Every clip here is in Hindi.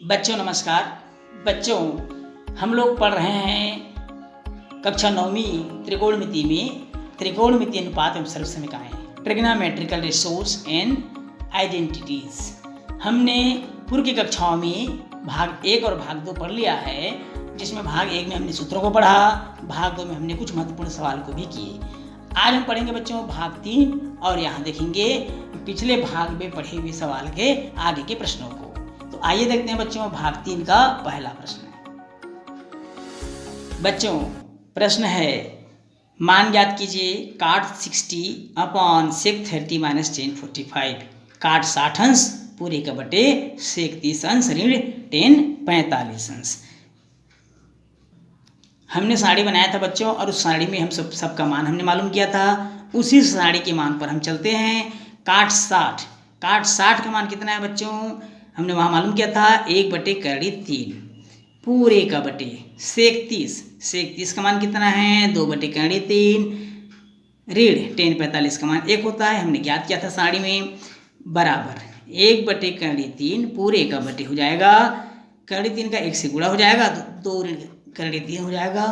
बच्चों नमस्कार। बच्चों, हम लोग पढ़ रहे हैं कक्षा 9वीं त्रिकोणमिति में त्रिकोणमिति अनुपात एवं सर्वसमीकरण, ट्रिग्नोमेट्रिकल रेशोस एंड आइडेंटिटीज। हमने पूर्व की कक्षाओं में भाग 1 और भाग 2 पढ़ लिया है, जिसमें भाग 1 में हमने सूत्रों को पढ़ा, भाग 2 में हमने कुछ महत्वपूर्ण सवाल को भी किए। आज हम पढ़ेंगे बच्चों भाग 3 और यहाँ देखेंगे पिछले भाग में पढ़े हुए सवाल के आगे के प्रश्नों को। तो आइए देखते हैं बच्चों भाग 3 का पहला प्रश्न। बच्चों प्रश्न है, मान ज्ञात कीजिए काट 60 अपॉन सेक 30 माइनस 1045। काट 60 अंश पूरे का बटे सेक 30 अंश ऋण 10 45 अंश। हमने साड़ी बनाया था बच्चों, और उस साड़ी में हम सबका मान हमने मालूम किया था। उसी साड़ी के मान पर हम चलते हैं। काट 60 का मान कितना है बच्चों? हमने वहाँ मालूम किया था 1/3 पूरे का बटे सेक 30 का मान कितना है? 2/3 ऋण 10 45 का मान 1 होता है, हमने ज्ञात किया था साड़ी में, बराबर 1/3 पूरे का बटे हो जाएगा 3 का 1 से गुणा हो जाएगा तो 2 ऋण 3 हो जाएगा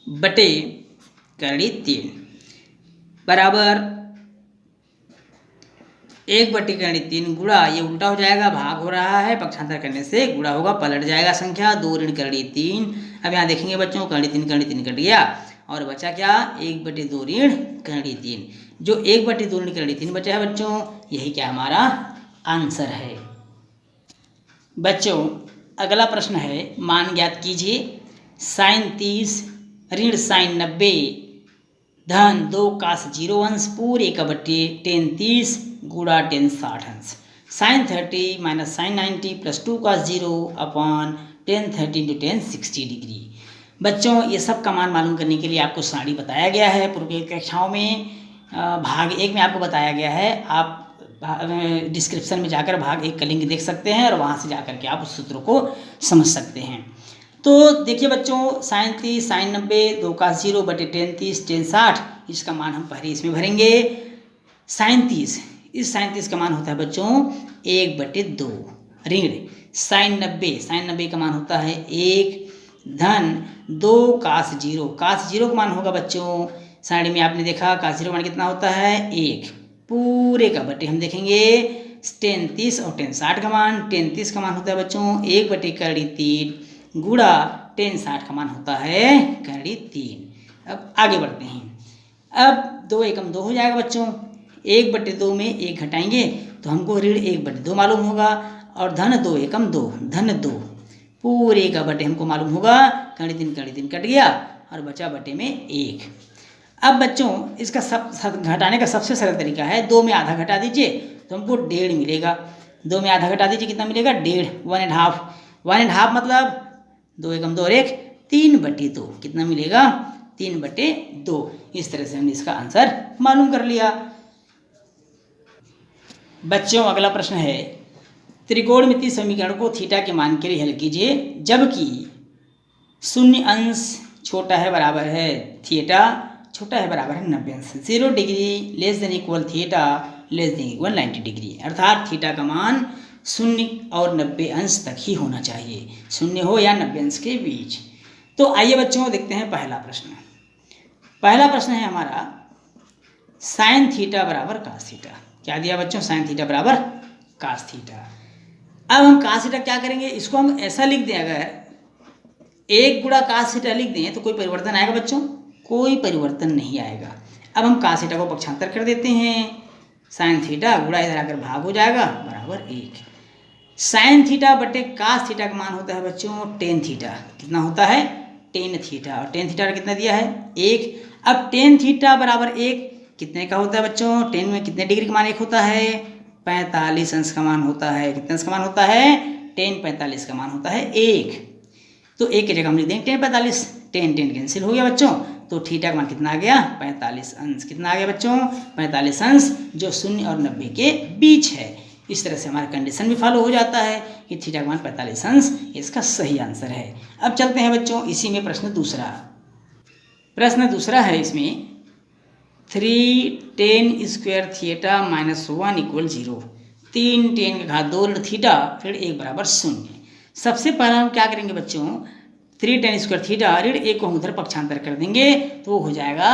बटे 3 बराबर 1/3 गुणा, ये उल्टा हो जाएगा, भाग हो रहा है, पक्षांतर करने से गुणा होगा, पलट जाएगा संख्या, 2 ऋण 3। अब यहाँ देखेंगे बच्चों 3 कट गया और बचा क्या? 1/2 ऋण 3। जो 1/2 ऋण 3 बचा है बच्चों, यही क्या हमारा आंसर है। बच्चों अगला प्रश्न है, मान ज्ञात कीजिए sin 30 ऋण sin 90 धन 2 cos 0 अंश पूरे का बटे tan 30 गुणा tan 60 अंश। sin 30 minus sin 90 plus 2 cos 0 upon tan 30 into tan 60 degree. बच्चों ये सब का मान मालूम करने के लिए आपको सारणी बताया गया है। पूर्व की कक्षाओं में भाग 1 में आपको बताया गया है। आप डिस्क्रिप्शन में जाकर भाग 1 का लिंक देख सकते हैं और वहाँ से जाकर के आप उस सूत्र को समझ सकते हैं। तो देखिए बच्चों sin 30 sin 90 2 cos 0 बटे tan 30 tan 60, इसका मान हम पहले इसमें भरेंगे। sin 30, इस sin 30 का मान होता है बच्चों 1/2 ऋण sin 90 का मान होता है 1 धन 2 cos 0 का मान होगा बच्चों, सारणी में आपने देखा cos 0 का मान कितना होता है 1 पूरे का बटे हम देखेंगे tan 30 और tan 60 का मान। tan 30 का मान होता है बच्चों 1/3 गुणा tan 60 का मान होता है 3। अब आगे बढ़ते हैं। अब 2 एकम 2 हो जाएगा बच्चों, 1/2 में 1 घटाएंगे तो हमको ऋण 1/2 मालूम होगा, और धन 2 एकम 2 धन 2 पूरे का बटे हमको मालूम होगा 3 कट गया और बचा बटे में 1। अब बच्चों इसका घटाने का सबसे सरल तरीका है, 2 में आधा घटा दीजिए तो हमको 1.5 मिलेगा। 2 में आधा घटा दीजिए कितना मिलेगा? 1.5 1.5 मतलब 2 एकम 2 और 1 3/2 कितना मिलेगा? 3/2। इस तरह से हमने इसका आंसर मालूम कर लिया। बच्चों अगला प्रश्न है, त्रिकोणमिति समीकरण को थीटा के मान के लिए हल कीजिए जबकि 0 अंश छोटा है बराबर है थीटा छोटा है बराबर है 90 अंश, 0 degree less than equal theta less than equal 90 degree. अर्थात थीटा का मान 0 और 90 अंश तक ही होना चाहिए, 0 हो या 90 अंश के बीच। तो आइए बच्चों देखते हैं पहला प्रश्न। पहला प्रश्न है हमारा sin थीटा बराबर cos थीटा। क्या दिया बच्चों? sin थीटा बराबर cos थीटा। अब हम cos थीटा क्या करेंगे, इसको हम ऐसा लिख दें, अगर 1 गुणा cos थीटा लिख दें तो कोई परिवर्तन आएगा बच्चों? कोई परिवर्तन नहीं आएगा। अब हम cos थीटा को पक्षांतर कर देते हैं, sin थीटा गुणा इधर आकर भाग हो जाएगा बराबर 1। sin थीटा बटे cos थीटा का मान होता है बच्चों tan थीटा। कितना होता है? tan थीटा, और tan थीटा कितना दिया है 1। अब tan थीटा बराबर 1 कितने का होता है बच्चों? tan में कितने डिग्री का मान 1 होता है? 45 अंश का मान होता है। कितने अंश का मान होता है? tan 45 का मान होता है 1। तो 1 की जगह हम लिख देंगे tan 45, tan कैंसिल हो गया बच्चों, तो थीटा का मान कितना आ गया? 45 अंश। कितना आ गया बच्चों? 45 अंश, जो 0 और 90 के बीच है। इस तरह से हमारा कंडीशन भी फॉलो हो जाता है कि थीटा का मान 45 अंश इसका सही आंसर है। अब चलते हैं बच्चों इसी में प्रश्न दूसरा है इसमें 3 tan square theta minus 1 equal 0। 3 tan का घात 2 ऋण थीटा ऋण 1 बराबर 0। सबसे पहला हम क्या करेंगे बच्चों, 3 tan स्क्वायर थीटा ऋण 1 को हम उधर पक्षांतर कर देंगे तो हो जाएगा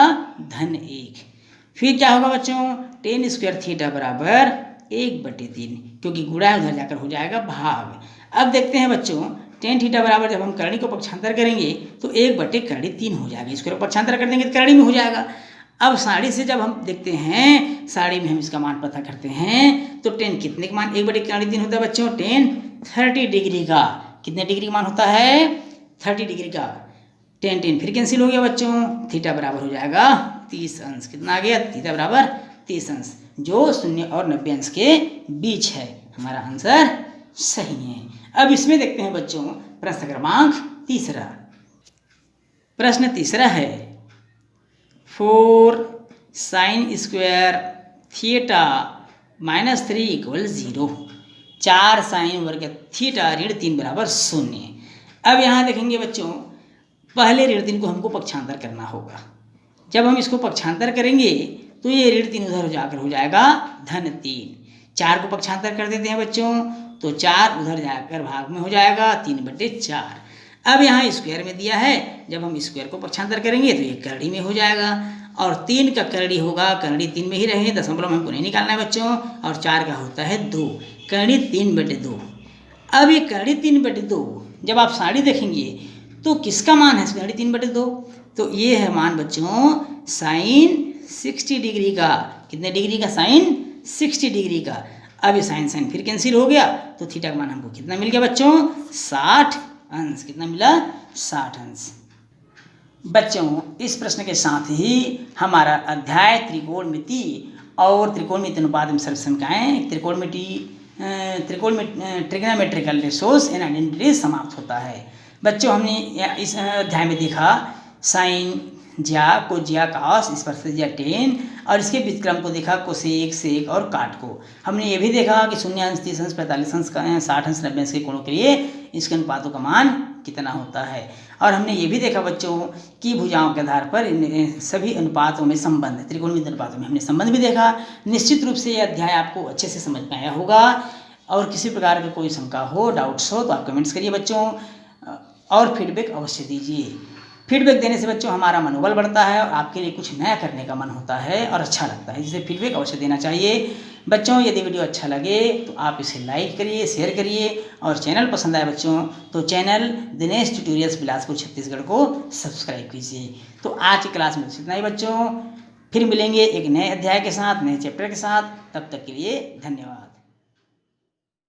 -1। फिर क्या होगा बच्चों, tan स्क्वायर थीटा बराबर 1/3, क्योंकि गुणा उधर जाकर हो जाएगा भाग। अब देखते हैं बच्चों, tan थीटा बराबर जब हम करणी को पक्षांतर करेंगे तो 1/3 हो जाएगा, इसको पक्षांतर कर देंगे तो करणी में हो जाएगा। अब साड़ी से जब हम देखते हैं, साड़ी में हम इसका मान पता करते हैं तो tan कितने का मान 1/3 होता है बच्चों, tan 30 डिग्री का। कितने डिग्री का मान होता है, 30 डिग्री का। tan फिर कैंसिल हो गया बच्चों, थीटा बराबर हो जाएगा 30 अंश। कितना आ गया, थीटा बराबर 30 अंश, जो 0 और 90 अंश के बीच है। हमारा आंसर सही है। अब इसमें देखते हैं बच्चों प्रश्न क्रमांक तीसरा। प्रश्न तीसरा है 4 sin स्क्वायर थीटा -3 = 0। 4 sin वर्ग थीटा ऋण 3 बराबर 0। अब यहाँ देखेंगे बच्चों, पहले ऋण 3 को हमको पक्षांतर करना होगा। जब हम इसको पक्षांतर करेंगे तो ये ऋण 3 उधर जाकर हो जाएगा -3। 4 को पक्षांतर कर देते हैं बच्चों, तो 4 उधर जाकर भाग में हो जाएगा 3/4। अब यहाँ स्क्वायर में दिया है, जब हम स्क्वायर को पक्षांतर करेंगे तो ये करड़ी में हो जाएगा, और 3 का करड़ी होगा, करड़ी 3 में ही रहे, दशमलव हमको नहीं निकालना है बच्चों, और 4 का होता है 2, करड़ी 3/2। अब ये करड़ी 3/2 जब आप साड़ी देखेंगे तो किसका मान है करड़ी 3/2, तो ये है मान बच्चों साइन 60 डिग्री का। कितने डिग्री का, साइन 60 डिग्री का। अब ये साइन साइन फिर कैंसिल हो गया, तो थीटा का मान हमको कितना मिल गया बच्चों, 60 अंश। कितना मिला, 60 अंश। बच्चों इस प्रश्न के साथ ही हमारा अध्याय त्रिकोणमिति और त्रिकोणमिति अनुपात में सर्वसंख्याएं ट्रिग्नोमेट्रिकल रेशोस एंड आइडेंटिटीज समाप्त होता है। बच्चों हमने इस अध्याय में देखा साइन ज्या, कोज्या, कास, स्पर्शज्या, टेन, और इसके व्युत्क्रम को देखा कोसेक, सेक और काट को। हमने ये भी देखा कि 0 अंश, 30 अंश, 45 अंश, 60 अंश, 90 अंश के कोणों के लिए इसके अनुपातों का मान कितना होता है। और हमने ये भी देखा बच्चों कि भुजाओं के आधार पर इन सभी अनुपातों में संबंध, त्रिकोणमिति अनुपातों में हमने संबंध भी देखा। निश्चित रूप से ये अध्याय आपको अच्छे से समझ में आया होगा, और किसी प्रकार का कोई शंका हो, डाउट्स हो तो आप कमेंट्स करिए बच्चों, और फीडबैक अवश्य दीजिए। फीडबैक देने से बच्चों हमारा मनोबल बढ़ता है और आपके लिए कुछ नया करने का मन होता है और अच्छा लगता है, जिसे फीडबैक अवश्य देना चाहिए। बच्चों यदि वीडियो अच्छा लगे तो आप इसे लाइक करिए, शेयर करिए, और चैनल पसंद आए बच्चों तो चैनल दिनेश ट्यूटोरियल्स बिलासपुर छत्तीसगढ़ को सब्सक्राइब कीजिए। तो आज की क्लास में इतना ही बच्चों, फिर मिलेंगे एक नए अध्याय के साथ, नए चैप्टर के साथ। तब तक के लिए धन्यवाद।